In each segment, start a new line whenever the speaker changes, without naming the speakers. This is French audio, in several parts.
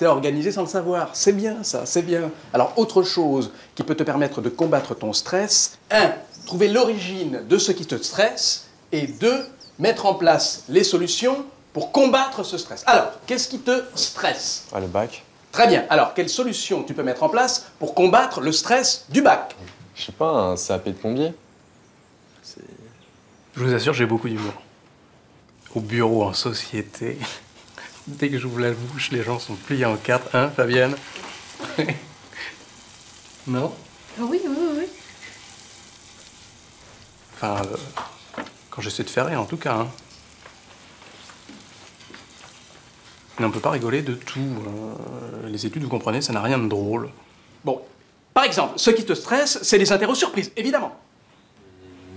t'es organisé sans le savoir. C'est bien ça, c'est bien. Alors, autre chose qui peut te permettre de combattre ton stress, 1. Trouver l'origine de ce qui te stresse, et 2. Mettre en place les solutions pour combattre ce stress. Alors, qu'est-ce qui te stresse?
Ah, le bac.
Très bien. Alors, quelles solutions tu peux mettre en place pour combattre le stress du bac?
Je sais pas, un CAP de plombier.
Je vous assure, j'ai beaucoup d'humour. Au bureau, en société, dès que j'ouvre la bouche, les gens sont pliés en quatre. Hein, Fabienne? Non?
Oui, oui, oui.
Enfin, quand j'essaie de faire rire, en tout cas. Hein. Mais on peut pas rigoler de tout. Les études, vous comprenez, ça n'a rien de drôle.
Bon, par exemple, ce qui te stresse, c'est les interros surprises, évidemment.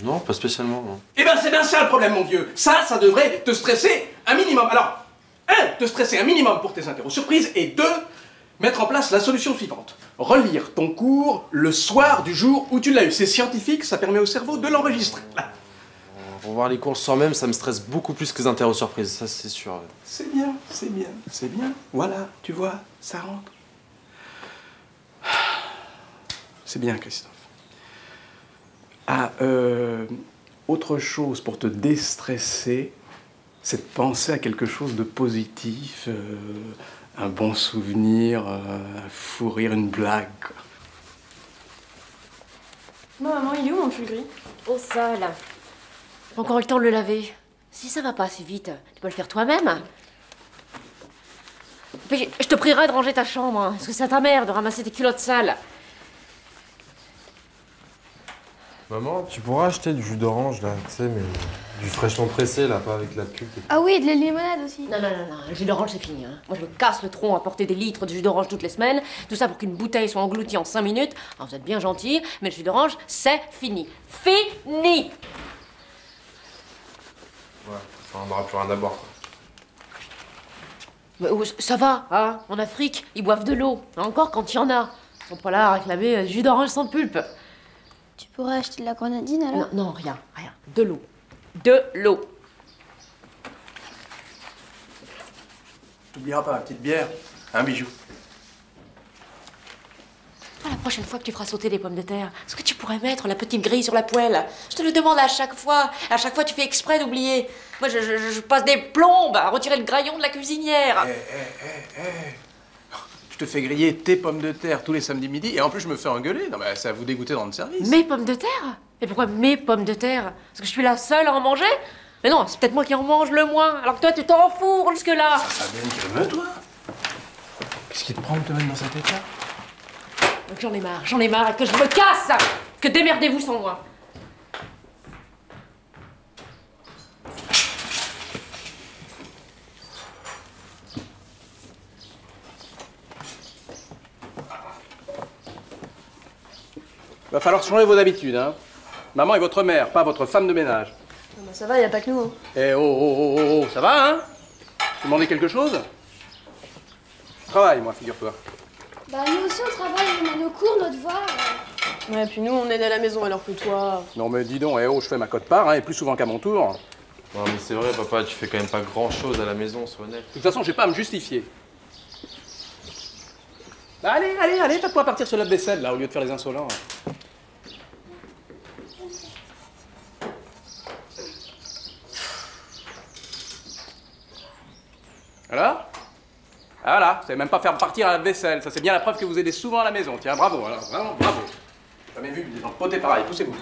Non, pas spécialement. Non.
Eh ben, c'est bien ça le problème, mon vieux. Ça devrait te stresser un minimum. Alors, 1, te stresser un minimum pour tes interros surprises, et 2, mettre en place la solution suivante. Relire ton cours le soir du jour où tu l'as eu. C'est scientifique, ça permet au cerveau de l'enregistrer.
Revoir les cours le soir même, ça me stresse beaucoup plus que les interros surprises, ça c'est sûr.
C'est bien, c'est bien, c'est bien. Voilà, tu vois, ça rentre. C'est bien, Christophe. Ah, autre chose pour te déstresser, c'est de penser à quelque chose de positif, un bon souvenir, un fou rire, une blague.
Bon, maman, il est où mon pull gris?
Au sol. J'ai encore eu le temps de le laver. Si ça va pas assez vite, tu peux le faire toi-même. Puis, je te prierai de ranger ta chambre, hein, parce que c'est à ta mère de ramasser tes culottes sales.
Maman, tu pourras acheter du jus d'orange là, tu sais, mais du fraîchement pressé là, pas avec la pulpe.
Ah oui, de la limonade aussi.
Non, le jus d'orange c'est fini. Hein. Moi je me casse le tronc à porter des litres de jus d'orange toutes les semaines. Tout ça pour qu'une bouteille soit engloutie en 5 minutes. Alors vous êtes bien gentils, mais le jus d'orange c'est fini. Fini!
Ouais, enfin, on n'aura plus rien à boire quoi.
Mais ça va, hein. En Afrique, ils boivent de l'eau. Encore quand il y en a. Ils sont pas là à réclamer jus d'orange sans pulpe.
Tu pourrais acheter de la grenadine alors?
Non, rien. De l'eau. De l'eau.
T'oublieras pas, ma petite bière, un bijou.
La prochaine fois que tu feras sauter les pommes de terre, est-ce que tu pourrais mettre la petite grille sur la poêle? Je te le demande à chaque fois. À chaque fois, tu fais exprès d'oublier. Moi, je passe des plombes à retirer le graillon de la cuisinière.
Je te fais griller tes pommes de terre tous les samedis midi, et en plus je me fais engueuler. Non mais ça va vous dégoûter dans le service.
Mes pommes de terre? Et pourquoi mes pommes de terre? Parce que je suis la seule à en manger? Mais non, c'est peut-être moi qui en mange le moins, alors que toi, tu t'en fous jusque-là.
Fabienne, calme-toi. Qu'est-ce qui te prend de te mettre dans cet état?
Donc j'en ai marre, et que je me casse! Que démerdez-vous sans moi.
Va falloir changer vos habitudes, hein. Maman est votre mère, pas votre femme de ménage.
Non, bah ça va, y a pas que nous. Hein.
Eh oh, ça va, hein? Tu demandais quelque chose? Je travaille, moi, figure-toi.
Bah nous aussi on travaille, on a nos cours, nos devoirs.
Ouais, puis nous on aide à la maison alors que toi...
Non mais dis donc, je fais ma cote-part, hein, et plus souvent qu'à mon tour.
Non mais c'est vrai papa, tu fais quand même pas grand chose à la maison, sois honnête.
De toute façon, j'ai pas à me justifier. Bah, allez, faites-moi partir ce lave-vaisselle, là, au lieu de faire les insolents. Alors? Ah, voilà, vous savez même pas faire partir la vaisselle. Ça, c'est bien la preuve que vous aidez souvent à la maison. Tiens, bravo, alors, vraiment, bravo. J'ai jamais vu des gens potés pareil. Poussez-vous.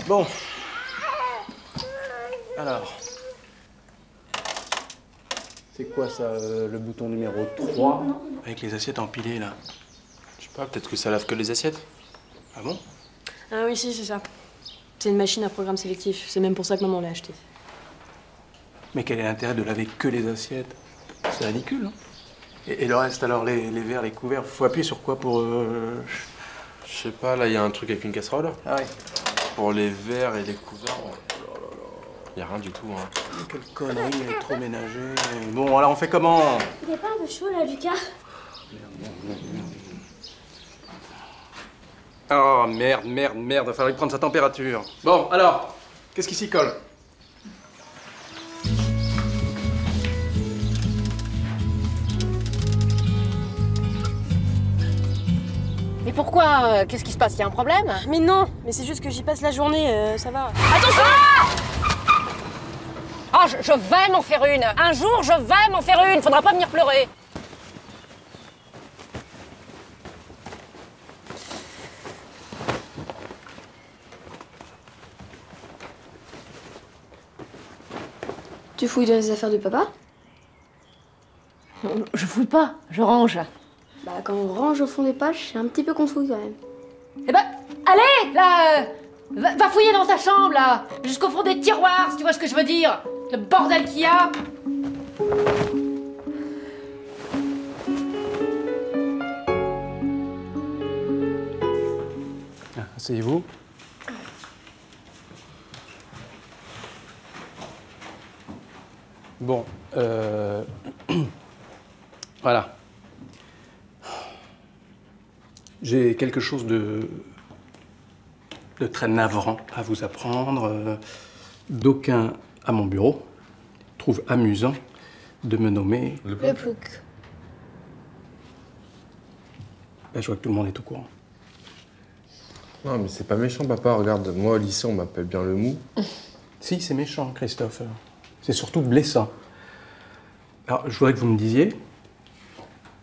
Bon. Alors. C'est quoi ça, le bouton numéro 3? Avec les assiettes empilées, là.
Je sais pas, peut-être que ça lave que les assiettes.
Ah bon?
Ah oui, si, c'est ça. C'est une machine à programme sélectif. C'est même pour ça que maman l'a acheté.
Mais quel est l'intérêt de laver que les assiettes? C'est ridicule, non? Et le reste, alors, les verres, les couverts, faut appuyer sur quoi pour...
Je sais pas, là, il y a un truc avec une casserole.
Ah oui.
Pour les verres et les couverts, il y a rien du tout, hein.
Quelle connerie, elle est trop ménagée. Bon, alors, on fait comment?
Il est pas un peu chaud là, Lucas?
Oh, merde, va falloir lui prendre sa température. Bon, alors, qu'est-ce qui s'y colle?
pourquoi? Qu'est-ce qui se passe? Il y a un problème?
Mais non, mais c'est juste que j'y passe la journée, ça va.
Attention! Ah, je vais m'en faire une. Un jour, je vais m'en faire une. Faudra pas venir pleurer.
Tu fouilles dans les affaires de papa?
Je fouille pas, je range.
Bah quand on range au fond des pages, c'est un petit peu qu'on fouille quand même.
Eh ben, allez, là, va fouiller dans ta chambre, là, jusqu'au fond des tiroirs, si tu vois ce que je veux dire. Le bordel qu'il y a.
Asseyez-vous. Bon, voilà. J'ai quelque chose de très navrant à vous apprendre. D'aucuns à mon bureau trouvent amusant de me nommer...
Le plouc.
Ben, je vois que tout le monde est au courant.
Non, mais c'est pas méchant, papa. Regarde, moi, au lycée, on m'appelle bien le mou.
Si, c'est méchant, Christophe. C'est surtout blessant. Alors, je voudrais que vous me disiez,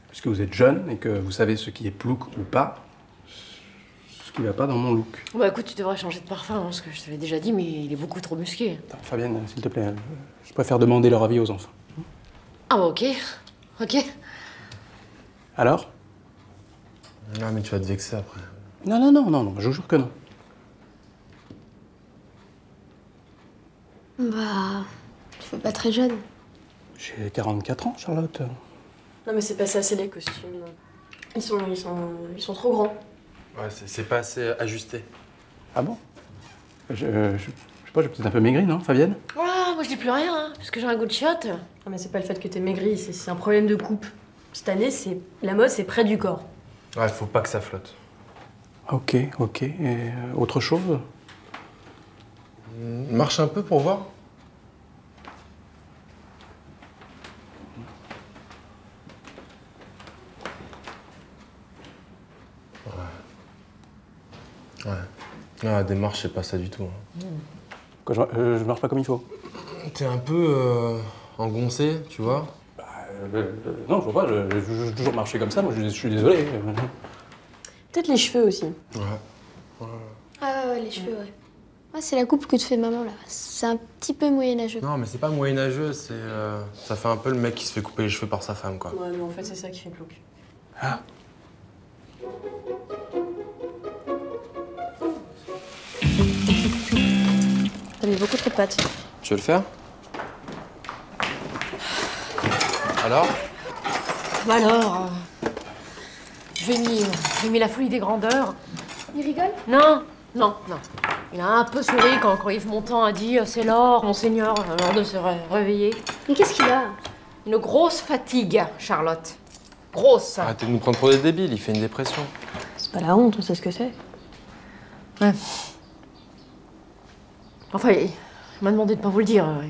puisque vous êtes jeune et que vous savez ce qui est plouc ou pas, ce qui va pas dans mon look.
Bah écoute, tu devrais changer de parfum, hein, parce que je te l'ai déjà dit, mais il est beaucoup trop musqué.
Attends, Fabienne, s'il te plaît, je préfère demander leur avis aux enfants.
Ah bah ok, ok.
Alors?
Non, mais tu vas te vexer après.
Non, je vous jure que non.
Bah... tu fais pas très jeune.
J'ai 44 ans, Charlotte.
Non mais c'est pas ça, c'est les costumes. Ils sont trop grands.
Ouais, c'est pas assez ajusté.
Ah bon? Je sais pas, j'ai peut-être un peu maigri, non, Fabienne?
Ah, moi je dis plus rien, hein, parce que j'ai un goût de chiotte.
Non mais c'est pas le fait que t'es maigri, c'est un problème de coupe. Cette année, la mode, c'est près du corps.
Ouais, faut pas que ça flotte.
Ok. Et autre chose?
Marche un peu pour voir. Ouais. Non, la démarche, c'est pas ça du tout. Hein.
Quoi, je marche pas comme il faut?
T'es un peu engoncé, tu vois.
Non, je vois pas, je toujours marché comme ça, moi je suis désolé.
Peut-être les cheveux aussi.
Ouais.
Ah ouais, les cheveux, ouais. Ouais, c'est la coupe que te fait maman, là. C'est un petit peu moyenâgeux.
Non, mais c'est pas moyenâgeux, c'est... ça fait un peu le mec qui se fait couper les cheveux par sa femme, quoi.
Ouais, mais en fait, c'est ça qui fait plouc.
Ah.
T'as mis beaucoup trop de pâtes.
Tu veux le faire? Alors?
Bah alors, j'ai mis la folie des grandeurs.
Il rigole?
Non. Il a un peu souri quand Yves Montand a dit « C'est l'or, monseigneur, l'heure de se réveiller
Mais qu'est-ce qu'il a? »
Une grosse fatigue, Charlotte. Grosse.
Arrêtez de nous prendre pour des débiles, il fait une dépression.
C'est pas la honte, on sait ce que c'est.
Ouais. Enfin, il m'a demandé de pas vous le dire. Ouais.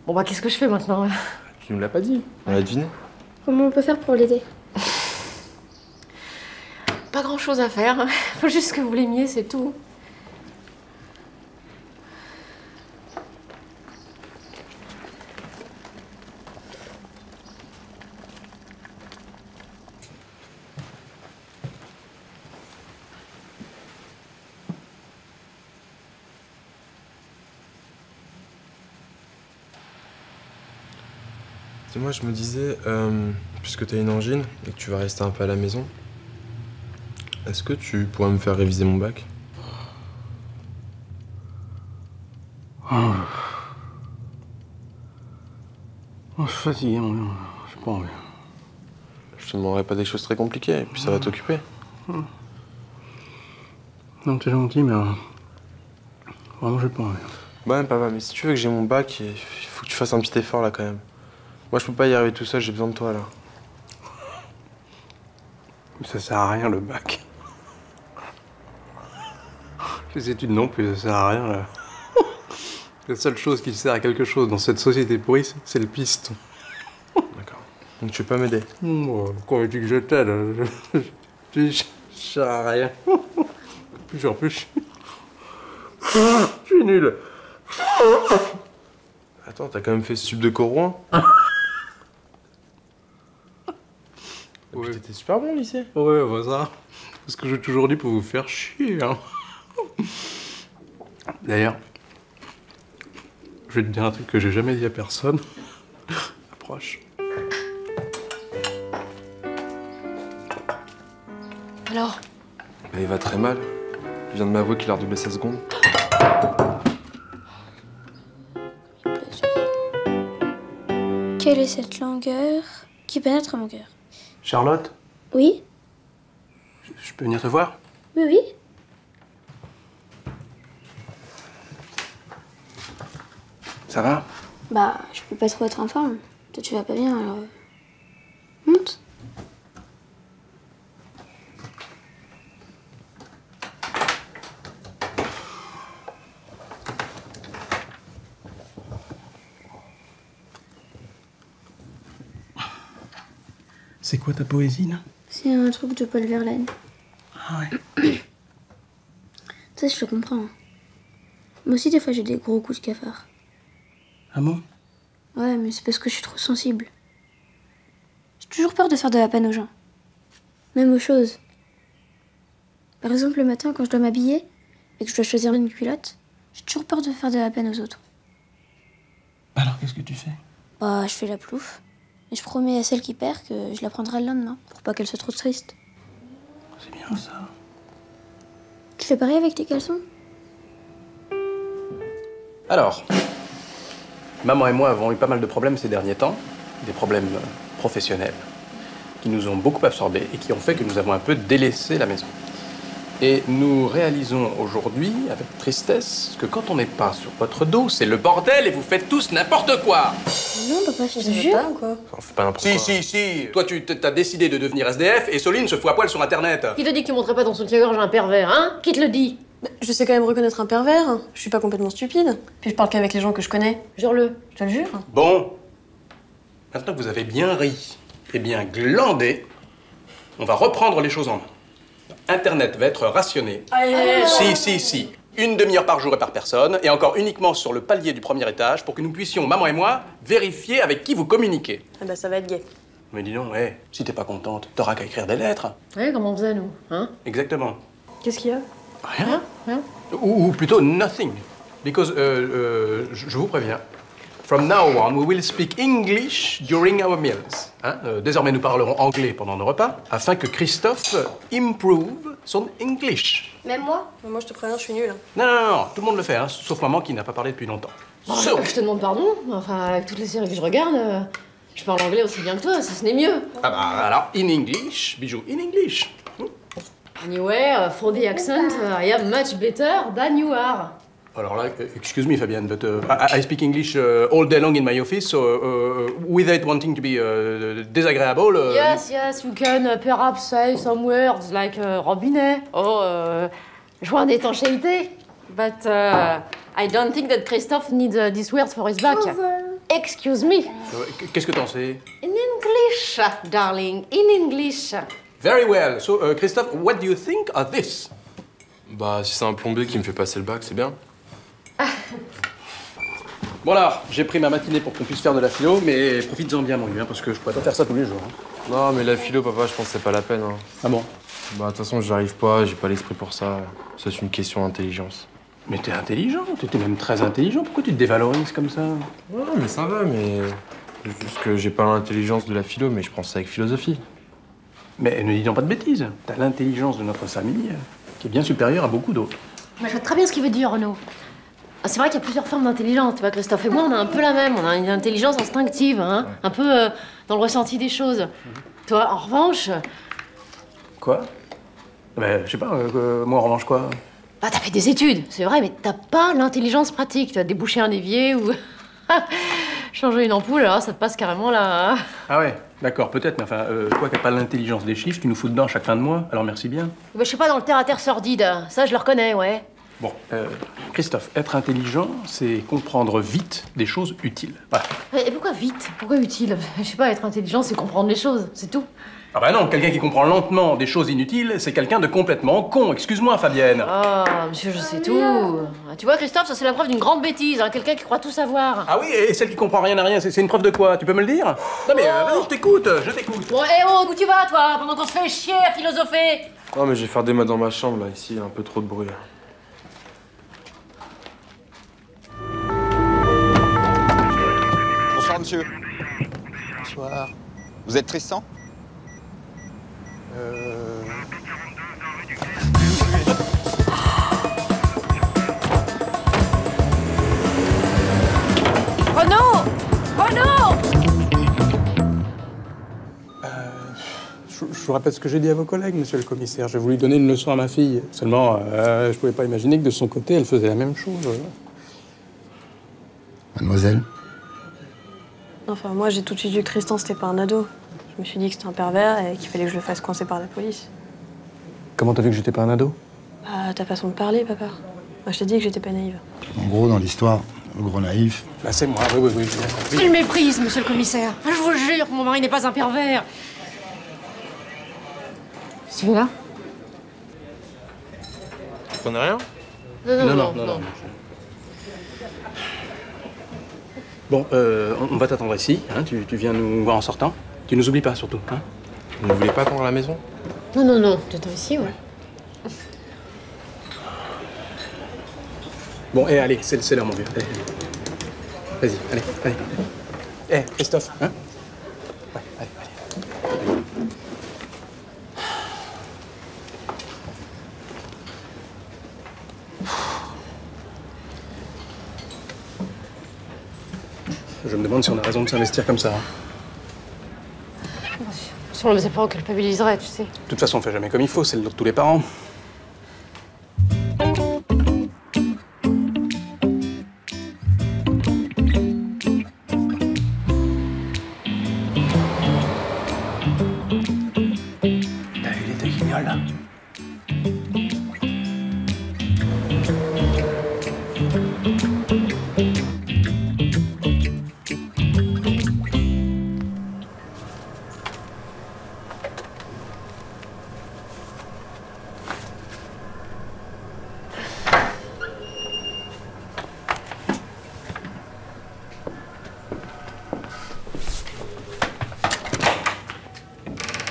Bon bah, qu'est-ce que je fais maintenant?
Tu nous l'as pas dit, on l'a deviné.
Comment on peut faire pour l'aider?
Pas grand-chose à faire. Faut juste que vous l'aimiez, c'est tout.
Moi, je me disais, puisque t'as une angine et que tu vas rester un peu à la maison, est-ce que tu pourrais me faire réviser mon bac?
Oh, je suis fatigué, j'ai pas envie.
Je te demanderai pas des choses très compliquées, et puis ça va t'occuper.
Non, t'es gentil, mais vraiment, j'ai pas envie.
Bah, papa, mais si tu veux que j'ai mon bac, il faut que tu fasses un petit effort là quand même. Moi, je peux pas y arriver tout seul, j'ai besoin de toi là.
Mais ça sert à rien, le bac. Les études non plus, ça sert à rien, là. La seule chose qui sert à quelque chose dans cette société pourrie, c'est le piston.
D'accord. Donc tu veux pas m'aider?
Quand on dit que je t'aide, je sers à rien. Plus en plus, je suis nul.
Attends, t'as quand même fait sub de Corouin? Et puis t'étais super bon au lycée.
Ouais, bah ça. C'est ce que j'ai toujours dit pour vous faire chier. Hein. D'ailleurs, je vais te dire un truc que j'ai jamais dit à personne. Approche.
Alors?
Bah, il va très mal. Il vient de m'avouer qu'il a redoublé sa seconde.
Quelle est cette langueur qui pénètre mon cœur?
Charlotte,
Oui?
je peux venir te voir?
Oui, oui.
Ça va?
Bah, je peux pas trop être en forme. Toi, tu vas pas bien, alors... Monte.
C'est quoi ta poésie, là?
C'est un truc de Paul Verlaine.
Ah ouais.
Ça, je te comprends. Hein. Moi aussi, des fois, j'ai des gros coups de cafard.
Ah bon?
Ouais, mais c'est parce que je suis trop sensible. J'ai toujours peur de faire de la peine aux gens. Même aux choses. Par exemple, le matin, quand je dois m'habiller et que je dois choisir une culotte, j'ai toujours peur de faire de la peine aux autres.
Alors, qu'est-ce que tu fais?
Bah, je fais la plouffe. Et je promets à celle qui perd que je la prendrai le lendemain, pour pas qu'elle soit trop triste.
C'est bien, ça.
Tu fais pareil avec tes caleçons?
Alors, maman et moi avons eu pas mal de problèmes ces derniers temps, des problèmes professionnels, qui nous ont beaucoup absorbés et qui ont fait que nous avons un peu délaissé la maison. Et nous réalisons aujourd'hui, avec tristesse, que quand on n'est pas sur votre dos, c'est le bordel et vous faites tous n'importe quoi.
Non, papa, je te
Je
jure.
pas ou quoi?
On fait pas n'importe quoi.
Si. Toi, tu t'as décidé de devenir SDF et Soline se fout à poil sur Internet.
Qui te dit que tu montrais pas ton soutien-gorge à un pervers, hein? Qui te le dit?
Bah, je sais quand même reconnaître un pervers. Je suis pas complètement stupide. Puis je parle qu'avec les gens que je connais.
Jure-le.
Je te le jure.
Bon, maintenant que vous avez bien ri et bien glandé, on va reprendre les choses en main. Internet va être rationné. Si. Une demi-heure par jour et par personne, et encore uniquement sur le palier du premier étage, pour que nous puissions, maman et moi, vérifier avec qui vous communiquez.
Ah bah ça va être gay.
Mais dis donc, si t'es pas contente, t'auras qu'à écrire des lettres.
Ouais, comment on faisait, nous, hein?
Exactement.
Qu'est-ce qu'il y a?
Rien.
Rien.
Ou plutôt nothing. Because, je vous préviens, from now on, we will speak English during our meals. Hein? Désormais, nous parlerons anglais pendant nos repas, afin que Christophe improve son English.
Même moi?
Moi je te préviens, je suis nulle.
Non, tout le monde le fait, hein, sauf maman qui n'a pas parlé depuis longtemps. So,
Je te demande pardon. Enfin, avec toutes les séries que je regarde, je parle anglais aussi bien que toi, si ce n'est mieux.
ah bah, alors, in English, bijou, in English.
Anyway, for the accent, I am much better than you are.
Alors là, excuse me, Fabienne, but I speak English all day long in my office, so without wanting to be désagréable.
Yes, you can perhaps say some words like robinet or joint d'étanchéité. But I don't think that Christophe needs these words for his back. Excuse me.
Qu'est-ce que t'en sais?
In English, darling, in English.
Very well. So, Christophe, what do you think of this?
Bah, si c'est un plombier qui me fait passer le bac, c'est bien.
Bon alors, j'ai pris ma matinée pour qu'on puisse faire de la philo, mais profites-en bien, mon vieux, hein, parce que je pourrais pas faire ça tous les jours. Hein.
Non, mais la philo, papa, je pense que c'est pas la peine. Hein.
Ah bon?
Bah, de toute façon, j'y arrive pas, j'ai pas l'esprit pour ça. Ça, c'est une question d'intelligence.
Mais t'es intelligent, t'étais même très intelligent. Pourquoi tu te dévalorises comme ça?
Ouais, mais ça va, mais... Juste que j'ai pas l'intelligence de la philo, mais je prends ça avec philosophie.
Mais ne dis donc pas de bêtises. T'as l'intelligence de notre famille qui est bien supérieure à beaucoup d'autres.
Moi, je vois très bien ce qu'il veut dire, Renaud. C'est vrai qu'il y a plusieurs formes d'intelligence. Tu vois, Christophe et moi, on a un peu la même. On a une intelligence instinctive, hein, un peu dans le ressenti des choses. Toi, en revanche...
Quoi? Ben, je sais pas, moi en revanche quoi?
Bah, t'as fait des études, c'est vrai, mais t'as pas l'intelligence pratique. Tu vas déboucher un évier ou changer une ampoule, alors ça te passe carrément là. Hein.
Ah ouais, d'accord, peut-être, mais enfin, toi qui n'as pas l'intelligence des chiffres, tu nous fous dedans chaque fin de mois, alors merci bien.
Bah, je sais pas, dans le terre-à-terre sordide, ça je le reconnais, ouais.
Bon, Christophe, être intelligent, c'est comprendre vite des choses utiles. Voilà.
Et pourquoi vite? Pourquoi utile? Je sais pas, être intelligent, c'est comprendre les choses, c'est tout.
Ah bah non, quelqu'un qui comprend lentement des choses inutiles, c'est quelqu'un de complètement con. Excuse-moi, Fabienne.
Ah, monsieur, je sais tout. Ah, tu vois, Christophe, ça c'est la preuve d'une grande bêtise, hein, quelqu'un qui croit tout savoir.
Ah oui, et celle qui comprend rien à rien, c'est une preuve de quoi? Tu peux me le dire? Non mais vas-y, je t'écoute.
Bon, où tu vas, toi, pendant qu'on se fait chier à philosopher?
Non, mais je vais faire des maths dans ma chambre, là. Ici, il y a un peu trop de bruit.
Bonsoir, monsieur.
Bonsoir.
Vous êtes Tristan?
Oh non! Oh non!
Je vous répète ce que j'ai dit à vos collègues, monsieur le commissaire. J'ai voulu donner une leçon à ma fille. Seulement, je pouvais pas imaginer que de son côté, elle faisait la même chose.
Mademoiselle?
Enfin, moi, j'ai tout de suite vu que Tristan, c'était pas un ado. Je me suis dit que c'était un pervers et qu'il fallait que je le fasse coincer par la police.
Comment t'as vu que j'étais pas un ado?
Bah, ta façon de parler, papa. Moi, je t'ai dit que j'étais pas naïve.
En gros, dans l'histoire, le gros naïf.
Bah c'est moi, oui, j'ai bien compris.
Quelle méprise, monsieur le commissaire. Je vous jure que mon mari n'est pas un pervers. Tu veux là?
Tu connais rien?
Non. Bon, on va t'attendre ici, hein, tu viens nous voir en sortant. Tu nous oublies pas, surtout, hein.
Vous ne voulez pas attendre à la maison?
Non, t'attends ici, ouais.
Bon, et allez, c'est l'heure, mon vieux. Allez. Vas-y, allez. Eh, Christophe, hein? Ouais, allez. Je me demande si on a raison de s'investir comme ça. Hein.
Si on le faisait pas, on culpabiliserait, tu sais.
De toute façon, on fait jamais comme il faut, c'est le lot de tous les parents. T'as vu les deux guignols, là?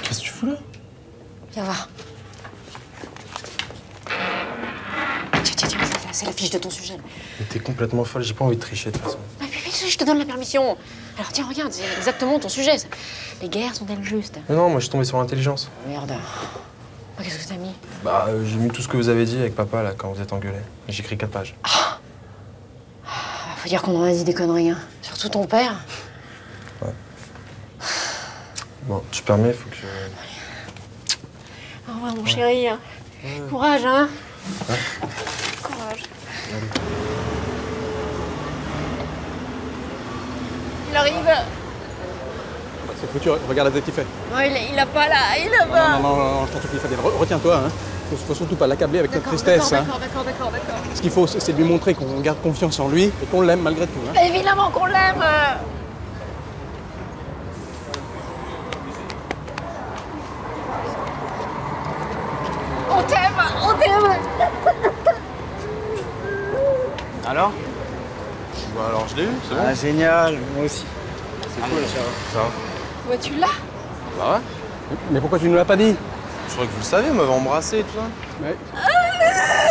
Qu'est-ce que tu fous là?
Viens voir. Tiens, c'est la fiche de ton sujet.
Mais t'es complètement folle, j'ai pas envie de tricher de toute façon.
Ah, puis je te donne la permission. Alors tiens, regarde, c'est exactement ton sujet. Les guerres sont-elles justes?
Mais non, moi je suis tombé sur l'intelligence.
Merde. Qu'est-ce que t'as mis?
Bah, j'ai mis tout ce que vous avez dit avec papa là quand vous êtes engueulés. J'ai écrit 4 pages.
Faut dire qu'on en a dit des conneries, hein. Surtout ton père.
Bon, tu permets, faut que je...
Au revoir, mon chéri. Courage, hein. Courage. Il arrive.
C'est foutu, regarde la tête qu'il fait.
Non, il a pas là, il a pas.
Non, je t'en supplie, Fabienne, retiens-toi, hein. Faut surtout pas l'accabler avec notre tristesse, hein.
D'accord.
Ce qu'il faut, c'est de lui montrer qu'on garde confiance en lui et qu'on l'aime malgré tout, hein.
Évidemment qu'on l'aime. On t'aime.
Alors?
Bah alors je l'ai eu, c'est bon.
Ah, génial, moi aussi. C'est cool, ça va.
Ouais, tu l'as?
Bah ouais.
Mais pourquoi tu ne l'as pas dit?
Je croyais que vous le saviez, vous m'avez embrassé et tout ça.
Ouais.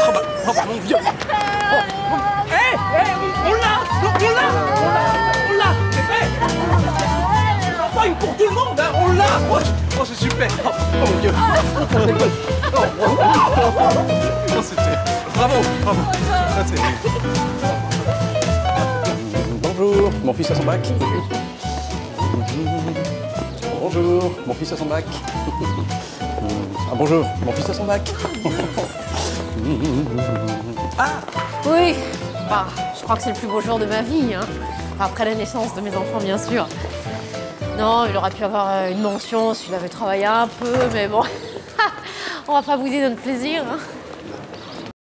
Oh bah mon vieux. Enfin, une pour tout le monde, hein. On l'a. Oh, c'est super. Oh mon vieux. Oh, c'était... Bravo. Ça, c'est... Bonjour, mon fils a son bac. Bonjour, mon fils a son bac. Ah bonjour, mon fils a son bac.
Oui. Bah, je crois que c'est le plus beau jour de ma vie, hein. Enfin, après la naissance de mes enfants, bien sûr. Non, il aurait pu avoir une mention s'il avait travaillé un peu, mais bon. On va pas bouder notre plaisir, hein.